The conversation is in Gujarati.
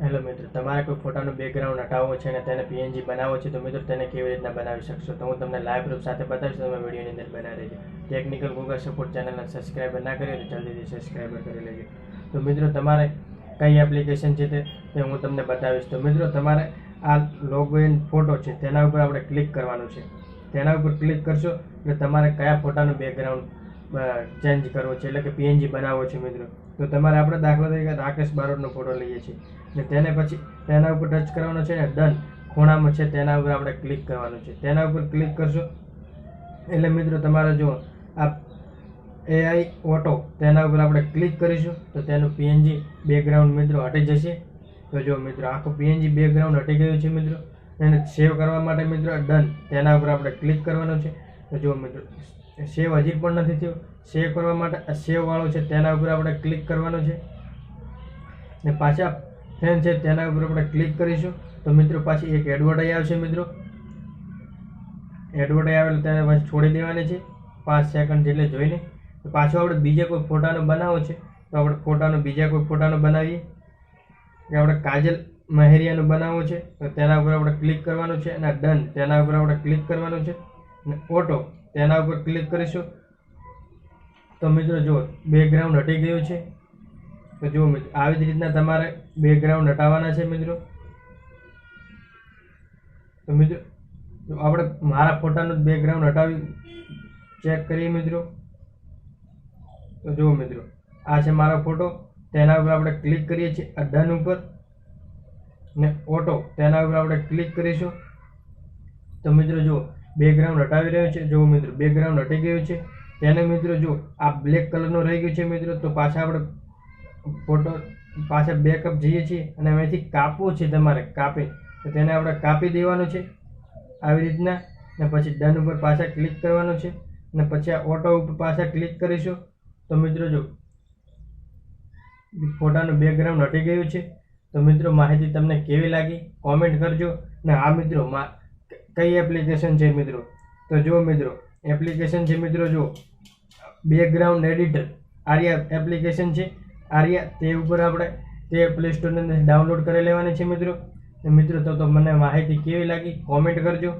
હેલો મિત્રો, તમારે કોઈ ફોટાનો બેકગ્રાઉન્ડ હટાવવો છે અને તેને પીએનજી બનાવવો છે તો મિત્રો તેને કેવી રીતના બનાવી શકશો તો હું તમને લાઈવ પ્રૂફ સાથે બતાવીશ. તમે વિડીયોની અંદર બનાવી રહેજો. ટેકનિકલ ગૂગલ સપોર્ટ ચેનલને સબસ્ક્રાઈબર ના કરી તો જલ્દીથી સબસ્ક્રાઈબર કરી લેજો. તો મિત્રો તમારે કઈ એપ્લિકેશન છે તે હું તમને બતાવીશ. તો મિત્રો તમારે આ લોગઇન ફોટો છે તેના ઉપર આપણે ક્લિક કરવાનું છે. તેના ઉપર ક્લિક કરશો એટલે તમારે કયા ફોટાનું બેકગ્રાઉન્ડ ચેન્જ કરવો છે એટલે કે પીએનજી બનાવવો છે મિત્રો. તો તમારે આપણે દાખલા તરીકે રાકેશ બારોટનો ફોટો લઈએ છીએ ને તેને પછી તેના ઉપર ટચ કરવાનો છે ને ડન ખૂણામાં છે તેના ઉપર આપણે ક્લિક કરવાનું છે. તેના ઉપર ક્લિક કરશો એટલે મિત્રો તમારે જો આ એઆઈ ઓટો તેના ઉપર આપણે ક્લિક કરીશું તો તેનું પીએનજી બેકગ્રાઉન્ડ મિત્રો હટી જશે. તો જો મિત્રો આખું પીએનજી બેકગ્રાઉન્ડ હટી ગયું છે મિત્રો. એને સેવ કરવા માટે મિત્રો ડન તેના ઉપર આપણે ક્લિક કરવાનું છે. તો જો મિત્રો સેવ હજી પણ નથી થયું. સેવ કરવા માટે સેવ વાળો છે તેના ઉપર આપણે ક્લિક કરવાનું છે ને પાછા ફેન છે તેના ઉપર આપણે ક્લિક કરીશું તો મિત્રો પાછી એક એડવર્ટાઈઝ આવશે મિત્રો. એડવર્ટાઈઝ આવે તેને પાછી છોડી દેવાની છે 5 સેકન્ડ જેટલે જોઈને. તો પાછો આપણે બીજા કોઈ ફોટાનો બનાવવો છે તો આપણે બીજા કોઈ ફોટાનો બનાવીએ કે આપણે કાજલ મહેરિયાનો બનાવવો છે તો તેના ઉપર આપણે ક્લિક કરવાનું છે અને ડન તેના ઉપર આપણે ક્લિક કરવાનું છે અને ઓટો તેના ઉપર ક્લિક કરીશું તો મિત્રો જો બેકગ્રાઉન્ડ હટી ગયું છે. તો જુઓ મિત્રો આવી જ રીતના તમારે બેકગ્રાઉન્ડ હટાવવાના છે મિત્રો. તો મિત્રો આપણે મારા ફોટાનું બેકગ્રાઉન્ડ હટાવી ચેક કરીએ મિત્રો. તો જુઓ મિત્રો આ છે મારો ફોટો. તેના ઉપર આપણે ક્લિક કરીએ છીએ ડન ઉપર ને ઓટો તેના ઉપર આપણે ક્લિક કરીશું તો મિત્રો જુઓ બેકગ્રાઉન્ડ હટાવી રહ્યો છે. જુઓ મિત્રો બેકગ્રાઉન્ડ હટી ગયું છે. તેને મિત્રો જો આ બ્લેક કલરનો રહી ગયું છે મિત્રો. તો પાછા આપણે ફોટો પાછા બેકઅપ જઈએ છીએ અને અહીંથી કાપવું છે તમારે કાપી તો તેને આપણે કાપી દેવાનું છે આવી રીતના ને પછી ડન ઉપર પાછા ક્લિક કરવાનું છે અને પછી આ ઓટો ઉપર પાછા ક્લિક કરીશું તો મિત્રો જો ફોટાનું બેકગ્રાઉન્ડ હટી ગયું છે. તો મિત્રો માહિતી તમને કેવી લાગી કોમેન્ટ કરજો ને આ મિત્રો કઈ એપ્લિકેશન છે મિત્રો. તો જો મિત્રો એપ્લિકેશન છે મિત્રો જો બેકગ્રાઉન્ડ એડિટર આર્યા એપ્લિકેશન છે. આર્યા તે ઉપર આપણે તે પ્લે સ્ટોરની અંદર ડાઉનલોડ કરી લેવાની છે મિત્રો. મિત્રો તો મને માહિતી કેવી લાગી કોમેન્ટ કરજો.